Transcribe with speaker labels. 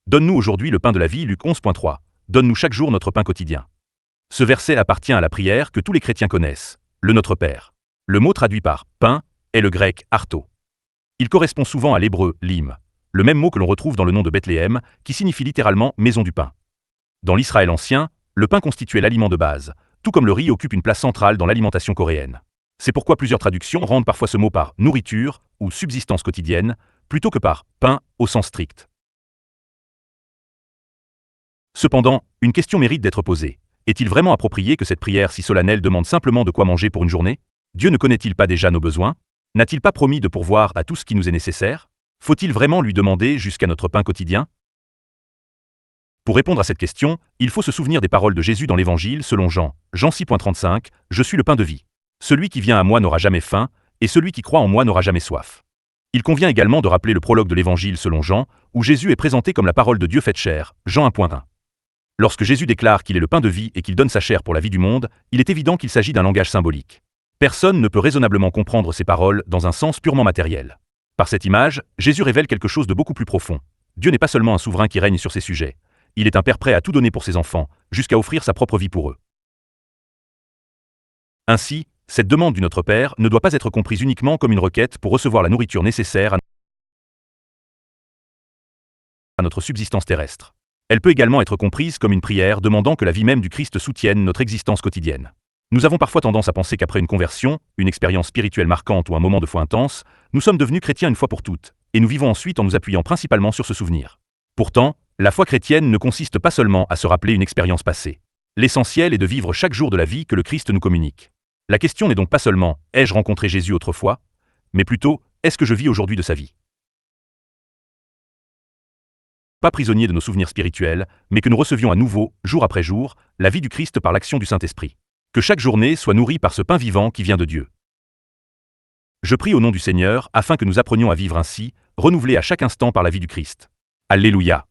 Speaker 1: Donne-nous aujourd'hui le pain de la vie, Luc 11.3. Donne-nous chaque jour notre pain quotidien. Ce verset appartient à la prière que tous les chrétiens connaissent, le Notre Père. Le mot traduit par « pain » est le grec « arto ». Il correspond souvent à l'hébreu « lim », le même mot que l'on retrouve dans le nom de Bethléem, qui signifie littéralement « maison du pain ». Dans l'Israël ancien, le pain constituait l'aliment de base, tout comme le riz occupe une place centrale dans l'alimentation coréenne. C'est pourquoi plusieurs traductions rendent parfois ce mot par « nourriture » ou « subsistance quotidienne », plutôt que par « pain » au sens strict. Cependant, une question mérite d'être posée. Est-il vraiment approprié que cette prière si solennelle demande simplement de quoi manger pour une journée? Dieu ne connaît-il pas déjà nos besoins? N'a-t-il pas promis de pourvoir à tout ce qui nous est nécessaire? Faut-il vraiment lui demander jusqu'à notre pain quotidien? Pour répondre à cette question, il faut se souvenir des paroles de Jésus dans l'Évangile selon Jean. Jean 6.35, « Je suis le pain de vie. Celui qui vient à moi n'aura jamais faim, et celui qui croit en moi n'aura jamais soif. » Il convient également de rappeler le prologue de l'Évangile selon Jean, où Jésus est présenté comme la parole de Dieu faite chair. Jean 1.1. Lorsque Jésus déclare qu'il est le pain de vie et qu'il donne sa chair pour la vie du monde, il est évident qu'il s'agit d'un langage symbolique. Personne ne peut raisonnablement comprendre ces paroles dans un sens purement matériel. Par cette image, Jésus révèle quelque chose de beaucoup plus profond. Dieu n'est pas seulement un souverain qui règne sur ses sujets. Il est un père prêt à tout donner pour ses enfants, jusqu'à offrir sa propre vie pour eux. Ainsi, cette demande du Notre Père ne doit pas être comprise uniquement comme une requête pour recevoir la nourriture nécessaire à notre subsistance terrestre. Elle peut également être comprise comme une prière demandant que la vie même du Christ soutienne notre existence quotidienne. Nous avons parfois tendance à penser qu'après une conversion, une expérience spirituelle marquante ou un moment de foi intense, nous sommes devenus chrétiens une fois pour toutes, et nous vivons ensuite en nous appuyant principalement sur ce souvenir. Pourtant, la foi chrétienne ne consiste pas seulement à se rappeler une expérience passée. L'essentiel est de vivre chaque jour de la vie que le Christ nous communique. La question n'est donc pas seulement « ai-je rencontré Jésus autrefois ?», mais plutôt « est-ce que je vis aujourd'hui de sa vie ?» Pas prisonniers de nos souvenirs spirituels, mais que nous recevions à nouveau, jour après jour, la vie du Christ par l'action du Saint-Esprit. Que chaque journée soit nourrie par ce pain vivant qui vient de Dieu. Je prie au nom du Seigneur afin que nous apprenions à vivre ainsi, renouvelés à chaque instant par la vie du Christ. Alléluia.